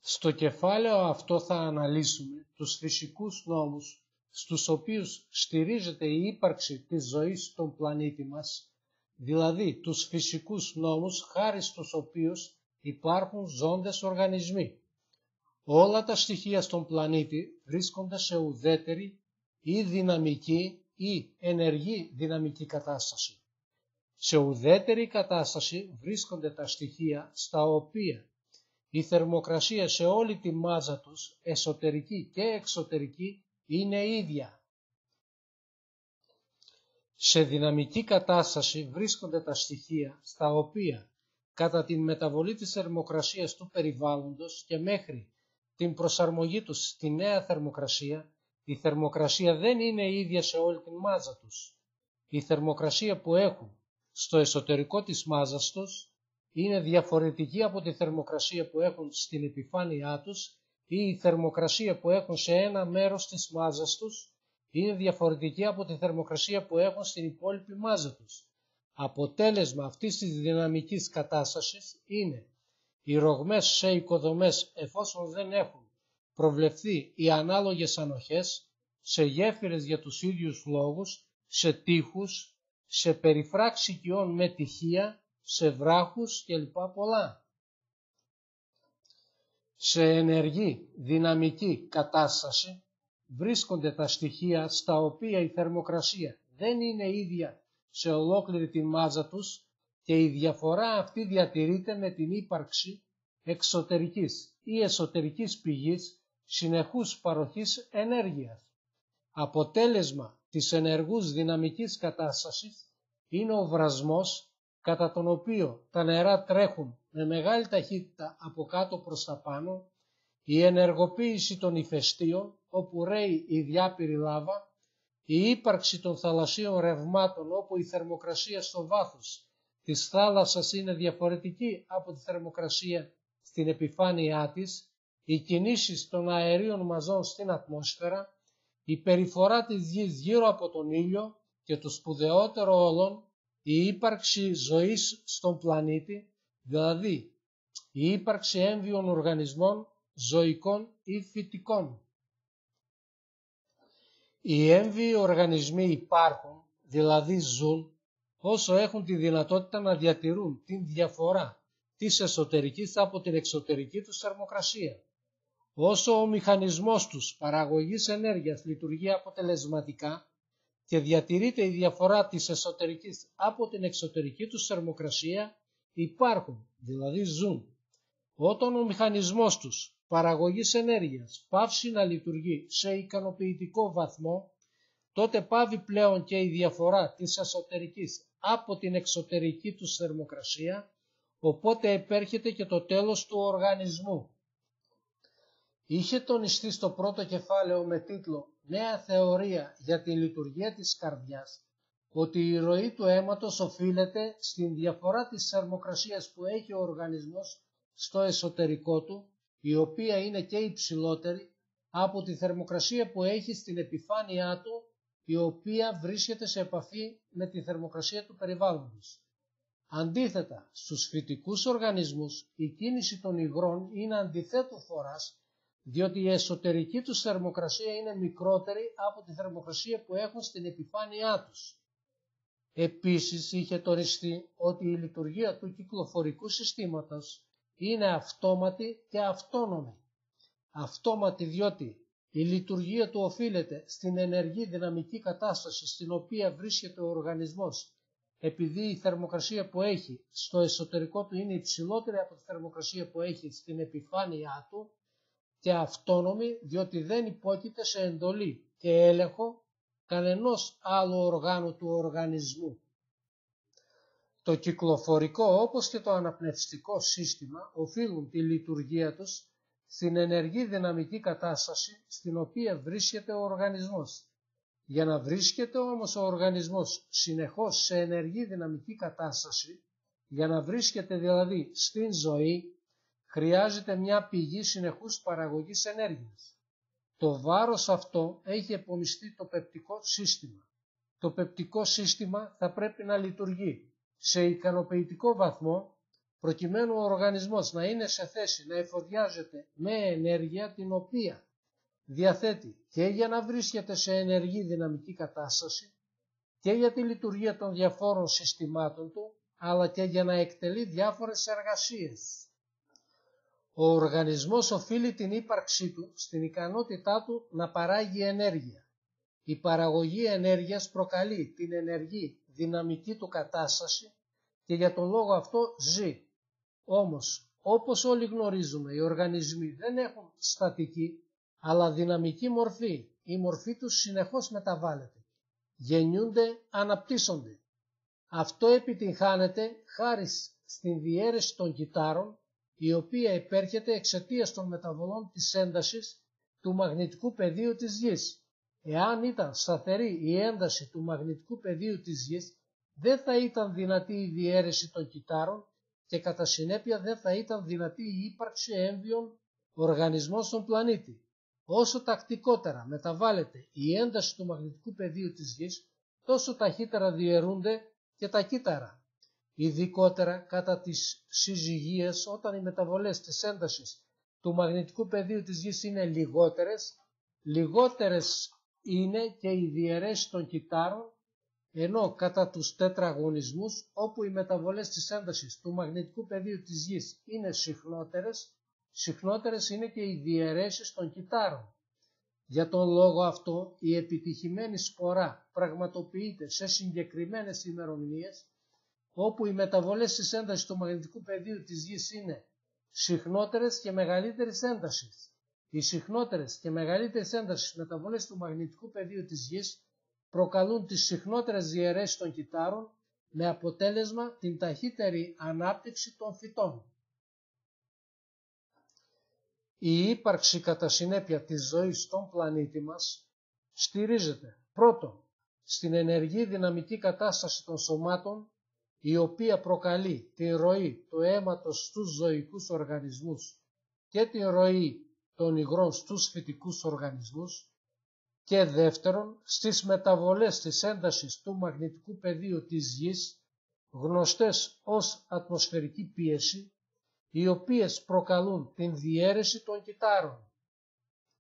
Στο κεφάλαιο αυτό θα αναλύσουμε τους φυσικούς νόμους στους οποίους στηρίζεται η ύπαρξη της ζωής στον πλανήτη μας, δηλαδή τους φυσικούς νόμους χάρη στους οποίους υπάρχουν ζώντες οργανισμοί. Όλα τα στοιχεία στον πλανήτη βρίσκονται σε ουδέτερη ή δυναμική ή ενεργή δυναμική κατάσταση. Σε ουδέτερη κατάσταση βρίσκονται τα στοιχεία στα οποία η θερμοκρασία σε όλη τη μάζα τους, εσωτερική και εξωτερική, είναι ίδια. Σε δυναμική κατάσταση βρίσκονται τα στοιχεία στα οποία κατά την μεταβολή της θερμοκρασίας του περιβάλλοντος και μέχρι την προσαρμογή τους στη νέα θερμοκρασία, η θερμοκρασία δεν είναι ίδια σε όλη τη μάζα τους. Η θερμοκρασία που έχουν στο εσωτερικό της μάζας τους είναι διαφορετική από τη θερμοκρασία που έχουν στην επιφάνειά τους ή η θερμοκρασία που έχουν σε ένα μέρος της μάζας τους είναι διαφορετική από τη θερμοκρασία που έχουν στην υπόλοιπη μάζα τους. Αποτέλεσμα αυτής της δυναμικής κατάστασης είναι οι ρογμές σε οικοδομές, εφόσον δεν έχουν προβλεφθεί οι ανάλογες ανοχές, σε γέφυρες για τους ίδιους λόγους, σε τείχους, σε περιφράξεις οικειών με τυχεία, σε βράχους κλπ. Πολλά. Σε ενεργή δυναμική κατάσταση βρίσκονται τα στοιχεία στα οποία η θερμοκρασία δεν είναι ίδια σε ολόκληρη τη μάζα τους και η διαφορά αυτή διατηρείται με την ύπαρξη εξωτερικής ή εσωτερικής πηγής συνεχούς παροχής ενέργειας. Αποτέλεσμα της ενεργούς δυναμικής κατάστασης είναι ο βρασμός, κατά τον οποίο τα νερά τρέχουν με μεγάλη ταχύτητα από κάτω προς τα πάνω, η ενεργοποίηση των ηφαιστείων όπου ρέει η διάπειρη λάβα, η ύπαρξη των θαλασσίων ρευμάτων όπου η θερμοκρασία στο βάθος της θάλασσας είναι διαφορετική από τη θερμοκρασία στην επιφάνειά της, οι κινήσεις των αερίων μαζών στην ατμόσφαιρα, η περιφορά της γης γύρω από τον ήλιο και το σπουδαιότερο όλων, η ύπαρξη ζωής στον πλανήτη, δηλαδή η ύπαρξη έμβιων οργανισμών, ζωικών ή φυτικών. Οι έμβιοι οργανισμοί υπάρχουν, δηλαδή ζουν, όσο έχουν τη δυνατότητα να διατηρούν την διαφορά της εσωτερικής από την εξωτερική τους θερμοκρασία. Όσο ο μηχανισμός τους παραγωγής ενέργειας λειτουργεί αποτελεσματικά και διατηρείται η διαφορά της εσωτερικής από την εξωτερική τους θερμοκρασία, υπάρχουν, δηλαδή ζουν. Όταν ο μηχανισμός τους παραγωγής ενέργειας πάυσει να λειτουργεί σε ικανοποιητικό βαθμό, τότε πάβει πλέον και η διαφορά της εσωτερικής από την εξωτερική τους θερμοκρασία, οπότε επέρχεται και το τέλος του οργανισμού. Είχε τονιστεί στο πρώτο κεφάλαιο με τίτλο «Νέα θεωρία για τη λειτουργία της καρδιάς» ότι η ροή του αίματος οφείλεται στην διαφορά της θερμοκρασίας που έχει ο οργανισμός στο εσωτερικό του, η οποία είναι και υψηλότερη από τη θερμοκρασία που έχει στην επιφάνειά του, η οποία βρίσκεται σε επαφή με τη θερμοκρασία του περιβάλλοντος. Αντίθετα, στους φυτικούς οργανισμούς η κίνηση των υγρών είναι αντιθέτου φοράς, διότι η εσωτερική τους θερμοκρασία είναι μικρότερη από τη θερμοκρασία που έχουν στην επιφάνειά τους. Επίσης είχε τονιστεί ότι η λειτουργία του κυκλοφορικού συστήματος είναι αυτόματη και αυτόνομη. Αυτόματη διότι η λειτουργία του οφείλεται στην ενεργή δυναμική κατάσταση στην οποία βρίσκεται ο οργανισμός, επειδή η θερμοκρασία που έχει στο εσωτερικό του είναι υψηλότερη από τη θερμοκρασία που έχει στην επιφάνειά του, και αυτόνομη διότι δεν υπόκειται σε εντολή και έλεγχο κανενός άλλου οργάνου του οργανισμού. Το κυκλοφορικό όπως και το αναπνευστικό σύστημα οφείλουν τη λειτουργία τους στην ενεργή δυναμική κατάσταση στην οποία βρίσκεται ο οργανισμός. Για να βρίσκεται όμως ο οργανισμός συνεχώς σε ενεργή δυναμική κατάσταση, για να βρίσκεται δηλαδή στην ζωή, χρειάζεται μια πηγή συνεχούς παραγωγής ενέργειας. Το βάρος αυτό έχει επομιστεί το πεπτικό σύστημα. Το πεπτικό σύστημα θα πρέπει να λειτουργεί σε ικανοποιητικό βαθμό προκειμένου ο οργανισμός να είναι σε θέση να εφοδιάζεται με ενέργεια την οποία διαθέτει και για να βρίσκεται σε ενεργή δυναμική κατάσταση και για τη λειτουργία των διαφόρων συστημάτων του, αλλά και για να εκτελεί διάφορες εργασίες. Ο οργανισμός οφείλει την ύπαρξή του στην ικανότητά του να παράγει ενέργεια. Η παραγωγή ενέργειας προκαλεί την ενεργή δυναμική του κατάσταση και για τον λόγο αυτό ζει. Όμως, όπως όλοι γνωρίζουμε, οι οργανισμοί δεν έχουν στατική, αλλά δυναμική μορφή. Η μορφή τους συνεχώς μεταβάλλεται. Γεννιούνται, αναπτύσσονται. Αυτό επιτυγχάνεται χάρη στην διαίρεση των κυτάρων, η οποία υπέρχεται εξαιτίας των μεταβολών της έντασης του μαγνητικού πεδίου της Γης. Εάν ήταν σταθερή η ένταση του μαγνητικού πεδίου της Γης, δεν θα ήταν δυνατή η διαίρεση των κυτάρων και κατά συνέπεια δεν θα ήταν δυνατή η ύπαρξη έμβιων οργανισμών στον πλανήτη. Όσο τακτικότερα μεταβάλλεται η ένταση του μαγνητικού πεδίου της Γης, τόσο ταχύτερα διαιρούνται και τα κύτταρα. Ειδικότερα κατά τις συζυγίες, όταν οι μεταβολές της έντασης του μαγνητικού πεδίου της Γης είναι λιγότερες είναι και οι διαιρέσεις των κυττάρων, ενώ κατά τους τετραγωνισμούς, όπου οι μεταβολές της έντασης του μαγνητικού πεδίου της Γης είναι συχνότερες είναι και οι διαιρέσεις των κυττάρων. Για τον λόγο αυτό, η επιτυχημένη σπορά πραγματοποιείται σε συγκεκριμένες ημερομηνίες, όπου οι μεταβολές της έντασης του μαγνητικού πεδίου της Γης είναι συχνότερες και μεγαλύτερης έντασης. Οι συχνότερες και μεγαλύτερης έντασης μεταβολές του μαγνητικού πεδίου της Γης προκαλούν τις συχνότερες διαιρέσεις των κυττάρων, με αποτέλεσμα την ταχύτερη ανάπτυξη των φυτών. Η ύπαρξη κατά συνέπεια της ζωής στον πλανήτη μας στηρίζεται πρώτον στην ενεργή δυναμική κατάσταση των σωμάτων, η οποία προκαλεί την ροή του αίματος στους ζωικούς οργανισμούς και την ροή των υγρών στους φυτικούς οργανισμούς, και δεύτερον στις μεταβολές της έντασης του μαγνητικού πεδίου της Γης, γνωστές ως ατμοσφαιρική πίεση, οι οποίες προκαλούν την διαίρεση των κυττάρων.